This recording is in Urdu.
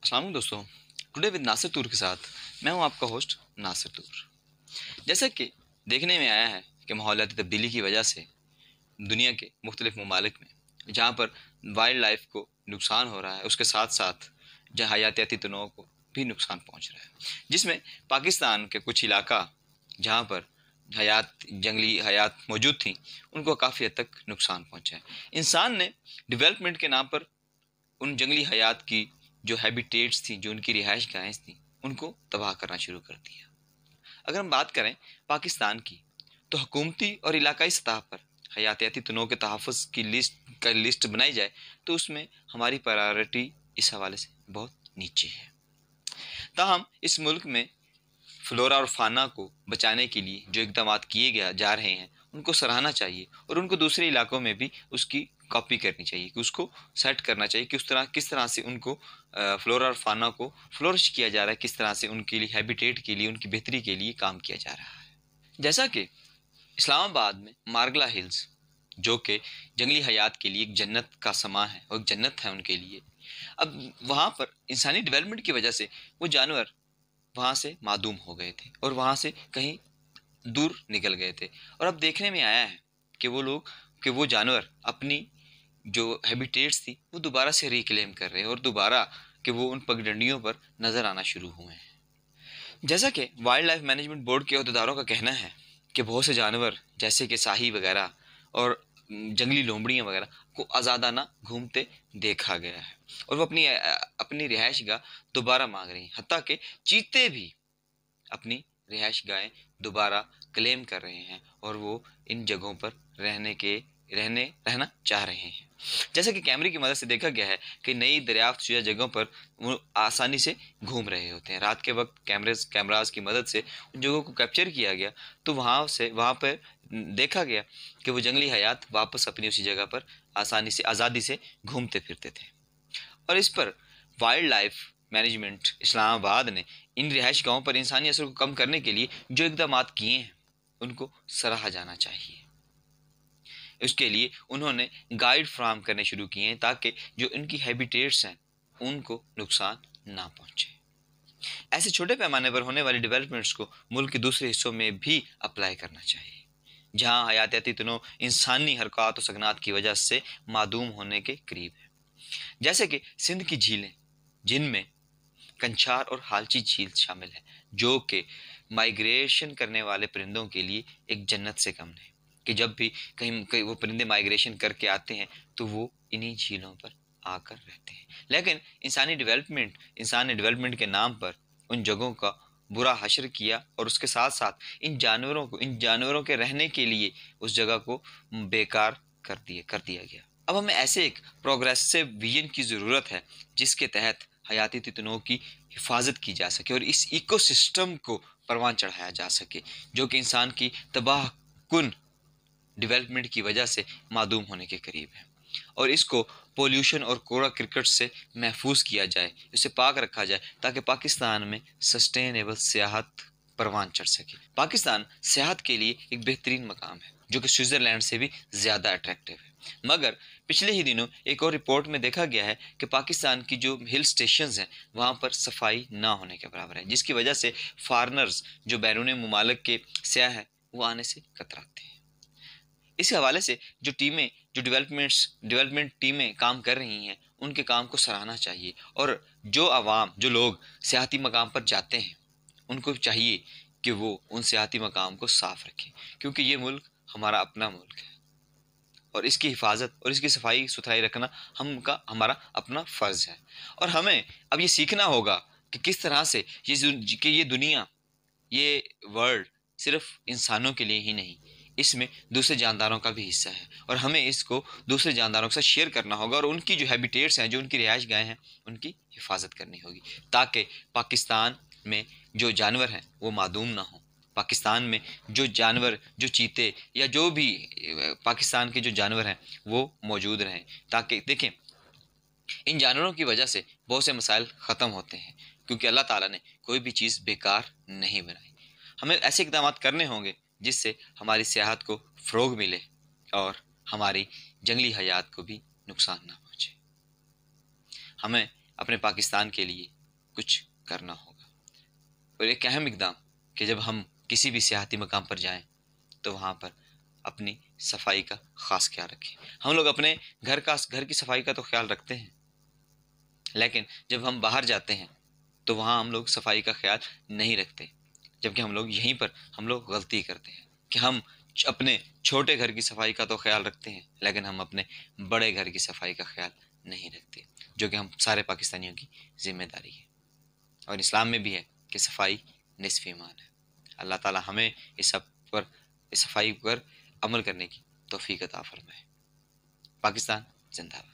السلام علیکم دوستوں، ٹوڈے ود ناصر طور کے ساتھ میں ہوں آپ کا ہوسٹ ناصر طور۔ جیسا کہ دیکھنے میں آیا ہے کہ ماحولیاتی تبدیلی کی وجہ سے دنیا کے مختلف ممالک میں جہاں پر وائلڈ لائف کو نقصان ہو رہا ہے، اس کے ساتھ ساتھ جہاں حیاتیاتی تنوع کو بھی نقصان پہنچ رہا ہے، جس میں پاکستان کے کچھ علاقہ جہاں پر جنگلی حیات موجود تھیں ان کو کافی حد تک نقصان پہنچا ہے۔ انسان نے ڈیولپمنٹ کے نام پر ان جنگلی حیات کی جو ہیبیٹیٹس تھیں، جو ان کی رہائش گاہیں تھیں، ان کو تباہ کرنا شروع کر دیا۔ اگر ہم بات کریں پاکستان کی، تو حکومتی اور علاقائی سطح پر حیاتیاتی تنوع کے تحفظ کی لسٹ بنائی جائے تو اس میں ہماری پرائیورٹی اس حوالے سے بہت نیچے ہے۔ تاہم اس ملک میں فلورا اور فانا کو بچانے کے لیے جو اقدامات کیے جا رہے ہیں ان کو سراہنا چاہیے، اور ان کو دوسرے علاقوں میں بھی اس کی کاپی کرنی چاہیے، کہ اس کو سیٹ کرنا چاہیے کہ کس طرح سے ان کو فلورا اور فانا کو فلورش کیا جا رہا ہے، کس طرح سے ان کے لیے ہیبیٹیٹ کے لیے، ان کی بہتری کے لیے کام کیا جا رہا ہے۔ جیسا کہ اسلام آباد میں مارگلا ہلز، جو کہ جنگلی حیات کے لیے ایک جنت کا سما ہے اور ایک جنت ہے ان کے لیے، اب وہاں پر انسانی ڈیولپمنٹ کی وجہ سے وہ جانور وہاں سے معدوم ہو گئے تھے اور وہاں سے کہیں دور نکل گئے تھے، اور اب دیکھنے میں آیا ہے کہ وہ جانور اپنی جو ہیبیٹیٹس تھی وہ دوبارہ سے ریکلیم کر رہے ہیں، اور دوبارہ کہ وہ ان پگڈنڈیوں پر نظر آنا شروع ہوئے ہیں۔ جیسا کہ وائلڈ لائف مینجمنٹ بورڈ کے عہدیداروں کا کہنا ہے کہ بہت سے جانور جیسے کہ ساہی وغیرہ اور جنگلی لومڑیاں وغیرہ کو آزادانہ گھومتے دیکھا گیا ہے، اور وہ اپنی رہائش گاہ دوبارہ مانگ رہی ہیں، حتیٰ کہ چیتے بھی اپنی رہائش گاہیں دوبارہ کلیم کر رہے ہیں، اور وہ ان جگہوں پر رہنا چاہ رہے ہیں۔ جیسا کہ کیمرے کی مدد سے دیکھا گیا ہے کہ نئی دریافت شدہ جگہوں پر وہ آسانی سے گھوم رہے ہوتے ہیں۔ رات کے وقت کیمراز کی مدد سے ان جگہوں کو کیپچر کیا گیا، تو وہاں پہ دیکھا گیا کہ وہ جنگلی حیات واپس اپنی اسی جگہ پر آزادی سے گھومتے پھرتے تھے، اور اس پر وائلڈ لائف مینجمنٹ اسلام آباد نے ان رہائش گاہوں پر انسانی اثر کو کم کرنے کے لیے جو اقدامات کیے ہیں ان کو سراہا جانا چاہیے۔ اس کے لیے انہوں نے گائیڈ فراہم کرنے شروع کیے ہیں تاکہ جو ان کی ہیبیٹیٹس ہیں ان کو نقصان نہ پہنچے۔ ایسے چھوٹے پیمانے پر ہونے والی ڈیولپمنٹس کو ملک کے دوسرے حصوں میں بھی اپلائی کرنا چاہیے، جہاں حیاتیاتی تنوع انسانی حرکات و سکنات کی وجہ سے معدوم ہونے کے قریب ہے، جیسے کہ سندھ کی جھیلیں، جن میں کنچھار اور ہالچی جھیل شامل ہے، جو کہ مائیگریشن کرنے والے پرندوں کے لیے ایک جنت سے کم نہیں، کہ جب بھی کہیں وہ پرندے مائیگریشن کر کے آتے ہیں تو وہ انہی جھیلوں پر آ کر رہتے ہیں۔ لیکن انسان نے ڈیولپمنٹ کے نام پر ان جگہوں کا برا حشر کیا، اور اس کے ساتھ ساتھ ان جانوروں کے رہنے کے لیے اس جگہ کو بیکار کر دیا گیا۔ اب ہمیں ایسے ایک پروگریسو ویژن کی ضرورت ہے جس کے تحت حیاتیاتی تنوع کی حفاظت کی جا سکے اور اس ایکو سسٹم کو پروان چڑھایا جا سکے، جو کہ انسان کی تباہ کن ڈیولپمنٹ کی وجہ سے معدوم ہونے کے قریب ہے، اور اس کو پولیوشن اور کوڑا کرکٹ سے محفوظ کیا جائے، اسے پاک رکھا جائے، تاکہ پاکستان میں سسٹینیبل سیاحت پروان چڑھ سکے۔ پاکستان سیاحت کے لیے ایک بہترین مقام ہے، جو کہ سوئٹزرلینڈ سے بھی زیادہ اٹریکٹیو ہے، مگر پچھلے ہی دنوں ایک اور رپورٹ میں دیکھا گیا ہے کہ پاکستان کی جو ہل سٹیشنز ہیں وہاں پر صفائی نہ ہونے کے برابر ہے، جس کی وجہ سے فارنرز جو بیرون ممالک کے سیاح ہیں وہ آنے سے کتراتے ہیں۔ اس حوالے سے جو ڈیولپمنٹ ٹیمیں کام کر رہی ہیں ان کے کام کو سراہنا چاہیے، اور جو لوگ سیاحتی مقام پر جاتے ہیں ان کو چاہیے کہ وہ ان سیاحتی مقام کو صاف رکھیں، کیونکہ یہ ملک ہمارا اپنا ملک ہے، اور اس کی حفاظت اور اس کی صفائی ستھرائی رکھنا ہمارا اپنا فرض ہے۔ اور ہمیں اب یہ سیکھنا ہوگا کہ کس طرح سے یہ دنیا، یہ ورلڈ صرف انسانوں کے لیے ہی نہیں، اس میں دوسرے جانداروں کا بھی حصہ ہے، اور ہمیں اس کو دوسرے جانداروں کے ساتھ شیئر کرنا ہوگا، اور ان کی جو ہیبیٹیٹس ہیں، جو ان کی رہائش گاہیں ہیں، ان کی حفاظت کرنی ہوگی، تاکہ پاکستان میں جو جانور ہیں وہ معدوم نہ ہوں۔ پاکستان میں جو جانور، جو چیتے یا جو بھی پاکستان کے جو جانور ہیں وہ موجود رہیں، تاکہ دیکھیں ان جانوروں کی وجہ سے بہت سے مسائل ختم ہوتے ہیں، کیونکہ اللہ تعالیٰ نے کوئی بھی چیز بیکار نہیں بنائی۔ ہمیں ایسے اقدامات کرنے ہوں گے جس سے ہماری سیاحت کو فروغ ملے اور ہماری جنگلی حیات کو بھی نقصان نہ پہنچے۔ ہمیں اپنے پاکستان کے لیے کچھ کرنا ہوگا۔ اور ایک اہم اقدام کہ جب ہم کسی بھی سیاحتی مقام پر جائیں تو وہاں پر اپنی صفائی کا خاص خیال رکھیں۔ ہم لوگ اپنے گھر کی صفائی کا تو خیال رکھتے ہیں، لیکن جب ہم باہر جاتے ہیں تو وہاں ہم لوگ صفائی کا خیال نہیں رکھتے، جبکہ ہم لوگ یہیں پر غلطی کرتے ہیں کہ ہم اپنے چھوٹے گھر کی صفائی کا تو خیال رکھتے ہیں، لیکن ہم اپنے بڑے گھر کی صفائی کا خیال نہیں رکھتے، جو کہ ہم سارے پاکستانیوں کی ذمہ داری ہے۔ اور اسلام میں بھی ہے کہ صفائی نصف ایمان ہے۔ اللہ تعالی ہمیں اس صفائی پر عمل کرنے کی توفیق عطا فرمائے۔ پاکستان زندہ باد۔